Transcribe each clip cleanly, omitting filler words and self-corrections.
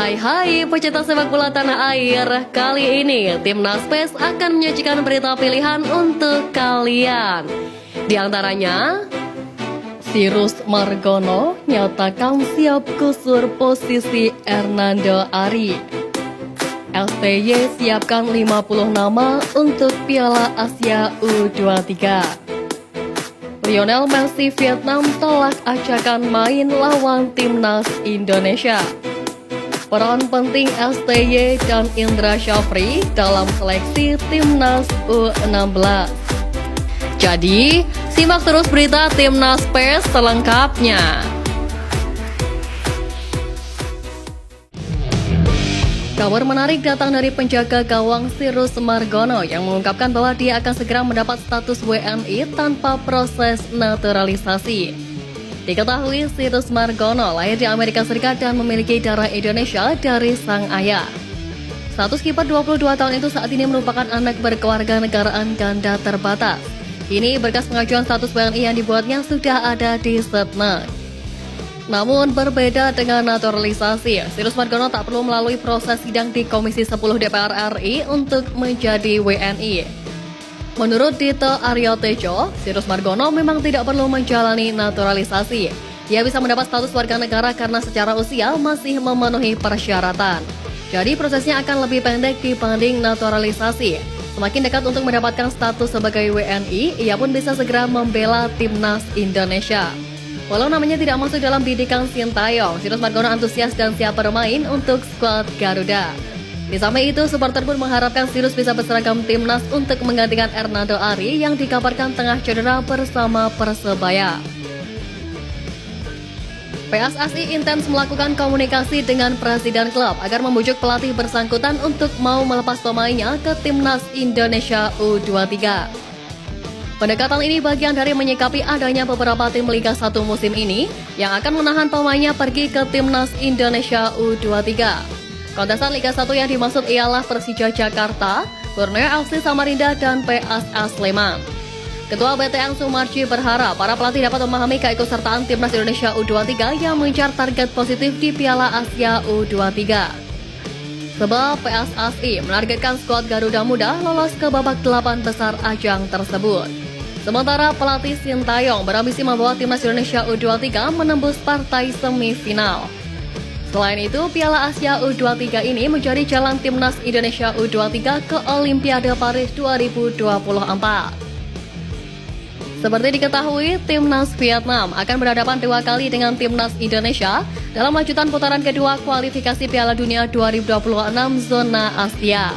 Hai pecinta sepak bola tanah air. Kali ini Timnas PES akan menyajikan berita pilihan untuk kalian. Di antaranya, Sirus Margono nyatakan siap gusur posisi Hernando Ari. STY siapkan 50 nama untuk Piala Asia U23. Lionel Messi Vietnam tolak ajakan main lawan Timnas Indonesia. Peran penting STY dan Indra Syafri dalam seleksi Timnas U16. Jadi, simak terus berita Timnas PES selengkapnya. Kabar menarik datang dari penjaga gawang Sirus Margono yang mengungkapkan bahwa dia akan segera mendapat status WNI tanpa proses naturalisasi. Diketahui Sirus Margono lahir di Amerika Serikat dan memiliki darah Indonesia dari sang ayah. Status kiper 22 tahun itu saat ini merupakan anak berkeluarga negaraan ganda terbatas. Kini berkas pengajuan status WNI yang dibuatnya sudah ada di Setnek. Namun berbeda dengan naturalisasi, Sirus Margono tak perlu melalui proses sidang di Komisi 10 DPR RI untuk menjadi WNI. Menurut Dito Aryo Tejo, Sirus Margono memang tidak perlu menjalani naturalisasi. Dia bisa mendapat status warga negara karena secara usia masih memenuhi persyaratan. Jadi prosesnya akan lebih pendek dibanding naturalisasi. Semakin dekat untuk mendapatkan status sebagai WNI, ia pun bisa segera membela Timnas Indonesia. Walau namanya tidak masuk dalam bidikan Sintayong, Sirus Margono antusias dan siap bermain untuk skuad Garuda. Di samping itu, supporter pun mengharapkan Sirus bisa berseragam Timnas untuk menggantikan Hernando Ari yang dikabarkan tengah cedera bersama Persebaya. PSSI intens melakukan komunikasi dengan presiden klub agar membujuk pelatih bersangkutan untuk mau melepas pemainnya ke Timnas Indonesia U23. Pendekatan ini bagian dari menyikapi adanya beberapa tim Liga 1 musim ini yang akan menahan pemainnya pergi ke Timnas Indonesia U23. Kontestan Liga 1 yang dimaksud ialah Persija Jakarta, Borneo FC Samarinda, dan PSS Sleman. Ketua BTN Sumarji berharap para pelatih dapat memahami keikutsertaan Timnas Indonesia U23 yang mengejar target positif di Piala Asia U23. Sebab PSSI menargetkan skuad Garuda Muda lolos ke babak 8 besar ajang tersebut. Sementara pelatih Sintayong berambisi membawa Timnas Indonesia U23 menembus partai semifinal. Selain itu, Piala Asia U23 ini menjadi jalan Timnas Indonesia U23 ke Olimpiade Paris 2024. Seperti diketahui, Timnas Vietnam akan berhadapan 2 kali dengan Timnas Indonesia dalam lanjutan putaran kedua kualifikasi Piala Dunia 2026 zona Asia.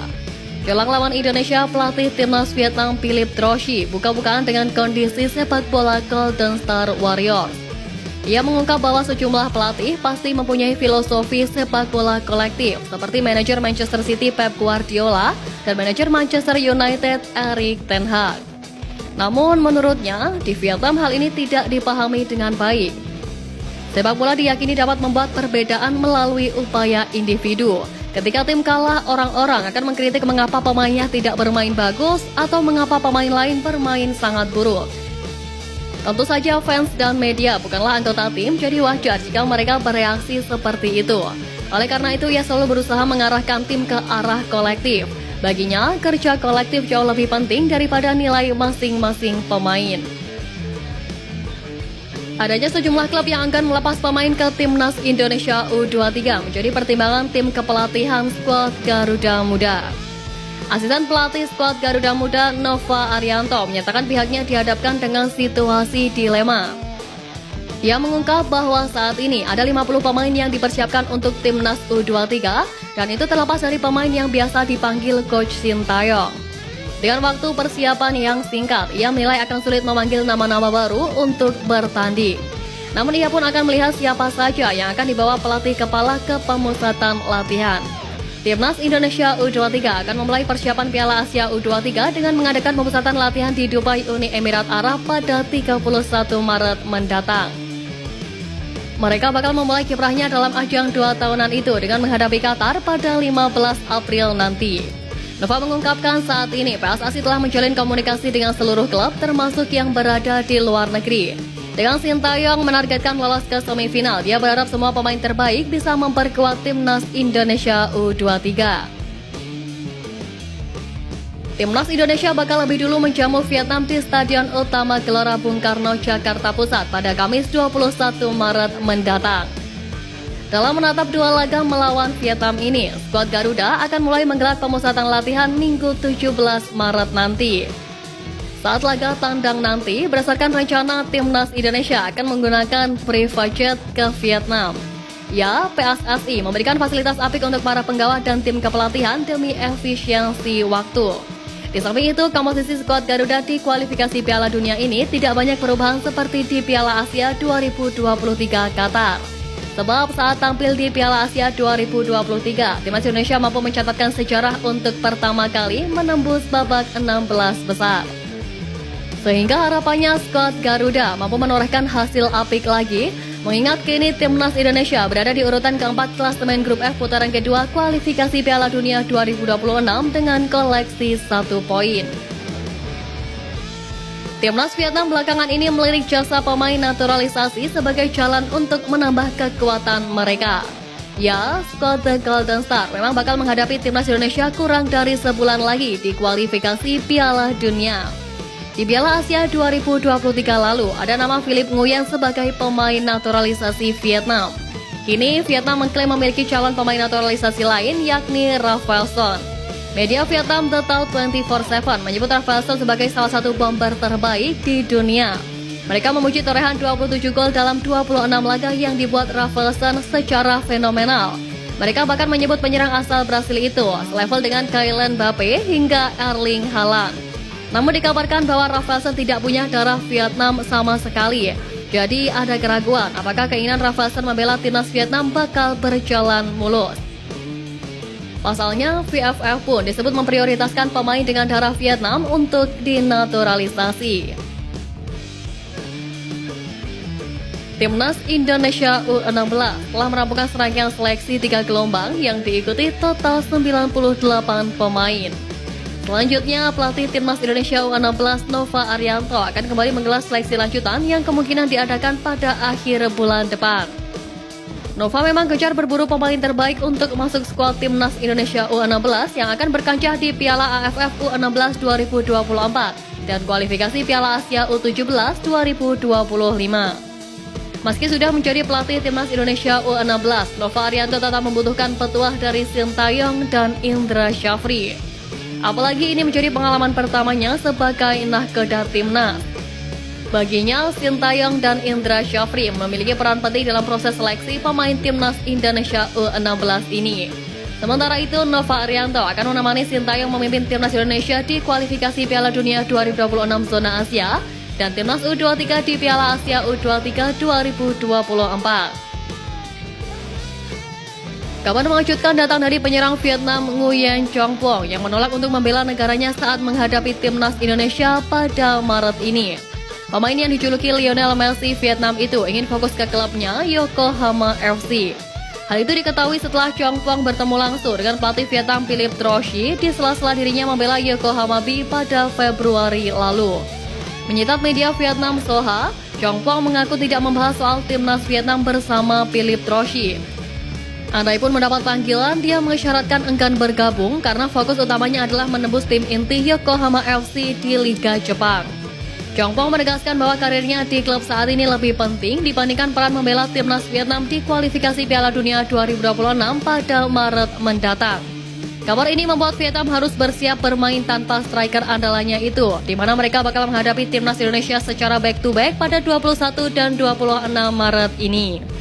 Jelang lawan Indonesia, pelatih Timnas Vietnam Philip Troshi buka-bukaan dengan kondisi sepak bola Golden Star Warriors. Ia mengungkap bahwa sejumlah pelatih pasti mempunyai filosofi sepak bola kolektif seperti manajer Manchester City Pep Guardiola dan manajer Manchester United Erik ten Hag. Namun menurutnya, di Vietnam hal ini tidak dipahami dengan baik. Sepak bola diyakini dapat membuat perbedaan melalui upaya individu. Ketika tim kalah, orang-orang akan mengkritik mengapa pemainnya tidak bermain bagus atau mengapa pemain lain bermain sangat buruk. Tentu saja fans dan media bukanlah anggota tim, jadi wajar jika mereka bereaksi seperti itu. Oleh karena itu, ia selalu berusaha mengarahkan tim ke arah kolektif. Baginya, kerja kolektif jauh lebih penting daripada nilai masing-masing pemain. Adanya sejumlah klub yang akan melepas pemain ke Timnas Indonesia U23 menjadi pertimbangan tim kepelatihan skuad Garuda Muda. Asisten pelatih skuad Garuda Muda Nova Arianto menyatakan pihaknya dihadapkan dengan situasi dilema. Ia mengungkap bahwa saat ini ada 50 pemain yang dipersiapkan untuk Timnas U23 dan itu terlepas dari pemain yang biasa dipanggil Coach Sintayong. Dengan waktu persiapan yang singkat, ia menilai akan sulit memanggil nama-nama baru untuk bertanding. Namun ia pun akan melihat siapa saja yang akan dibawa pelatih kepala ke pemusatan latihan. Timnas Indonesia U23 akan memulai persiapan Piala Asia U23 dengan mengadakan pemusatan latihan di Dubai, Uni Emirat Arab pada 31 Maret mendatang. Mereka bakal memulai kiprahnya dalam ajang 2 tahunan itu dengan menghadapi Qatar pada 15 April nanti. Nova mengungkapkan saat ini PSSI telah menjalin komunikasi dengan seluruh klub termasuk yang berada di luar negeri. Dengan Sintayong menargetkan lolos ke semifinal, dia berharap semua pemain terbaik bisa memperkuat timnas Indonesia U23. Timnas Indonesia bakal lebih dulu menjamu Vietnam di Stadion Utama Gelora Bung Karno, Jakarta Pusat pada Kamis 21 Maret mendatang. Dalam menatap dua laga melawan Vietnam ini, skuad Garuda akan mulai menggelar pemusatan latihan Minggu 17 Maret nanti. Saat laga tandang nanti, berdasarkan rencana Timnas Indonesia akan menggunakan private jet ke Vietnam. Ya, PSSI memberikan fasilitas apik untuk para penggawa dan tim kepelatihan demi efisiensi waktu. Di samping itu, komposisi skuad Garuda di kualifikasi Piala Dunia ini tidak banyak perubahan seperti di Piala Asia 2023 Qatar. Sebab saat tampil di Piala Asia 2023, timnas Indonesia mampu mencatatkan sejarah untuk pertama kali menembus babak 16 besar. Sehingga harapannya skuad Garuda mampu menorehkan hasil apik lagi, mengingat kini timnas Indonesia berada di urutan keempat klasemen grup F putaran kedua kualifikasi Piala Dunia 2026 dengan koleksi 1 poin. Timnas Vietnam belakangan ini melirik jasa pemain naturalisasi sebagai jalan untuk menambah kekuatan mereka. Ya, skuad The Golden Star memang bakal menghadapi timnas Indonesia kurang dari sebulan lagi di kualifikasi Piala Dunia. Di Piala Asia 2023 lalu, ada nama Philip Nguyen sebagai pemain naturalisasi Vietnam. Kini, Vietnam mengklaim memiliki calon pemain naturalisasi lain, yakni Rafaelson. Media Vietnam The Tao 24/7 menyebut Rafaelson sebagai salah satu bomber terbaik di dunia. Mereka memuji torehan 27 gol dalam 26 laga yang dibuat Rafaelson secara fenomenal. Mereka bahkan menyebut penyerang asal Brasil itu selevel dengan Kylian Mbappe hingga Erling Haaland. Namun dikabarkan bahwa Rafaelson tidak punya darah Vietnam sama sekali. Jadi ada keraguan apakah keinginan Rafaelson membela timnas Vietnam bakal berjalan mulus. Pasalnya, VFF pun disebut memprioritaskan pemain dengan darah Vietnam untuk dinaturalisasi. Timnas Indonesia U16 telah merampungkan serangkaian seleksi 3 gelombang yang diikuti total 98 pemain. Selanjutnya, pelatih Timnas Indonesia U16 Nova Arianto akan kembali menggelar seleksi lanjutan yang kemungkinan diadakan pada akhir bulan depan. Nova memang gencar berburu pemain terbaik untuk masuk skuad Timnas Indonesia U16 yang akan berkancah di Piala AFF U16 2024 dan kualifikasi Piala Asia U17 2025. Meski sudah menjadi pelatih Timnas Indonesia U16, Nova Arianto tetap membutuhkan petuah dari Sintayong dan Indra Syafri. Apalagi ini menjadi pengalaman pertamanya sebagai nahkoda timnas. Baginya, Sintayong dan Indra Syafri memiliki peran penting dalam proses seleksi pemain timnas Indonesia U16 ini. Sementara itu, Nova Arianto akan menemani Sintayong memimpin timnas Indonesia di kualifikasi Piala Dunia 2026 zona Asia dan timnas U23 di Piala Asia U23 2024. Kabar mengejutkan datang dari penyerang Vietnam Nguyen Chong Pong yang menolak untuk membela negaranya saat menghadapi timnas Indonesia pada Maret ini. Pemain yang dijuluki Lionel Messi Vietnam itu ingin fokus ke klubnya Yokohama FC. Hal itu diketahui setelah Chong Pong bertemu langsung dengan pelatih Vietnam Philippe Trochy di sela-sela dirinya membela Yokohama B pada Februari lalu. Menyitat media Vietnam Soha, Chong Pong mengaku tidak membahas soal timnas Vietnam bersama Philippe Trochy. Andai pun mendapat panggilan, dia mengisyaratkan enggan bergabung karena fokus utamanya adalah menembus tim inti Yokohama FC di Liga Jepang. Chong Pong menegaskan bahwa karirnya di klub saat ini lebih penting dibandingkan peran membela timnas Vietnam di kualifikasi Piala Dunia 2026 pada Maret mendatang. Kabar ini membuat Vietnam harus bersiap bermain tanpa striker andalannya itu, di mana mereka bakal menghadapi timnas Indonesia secara back-to-back pada 21 dan 26 Maret ini.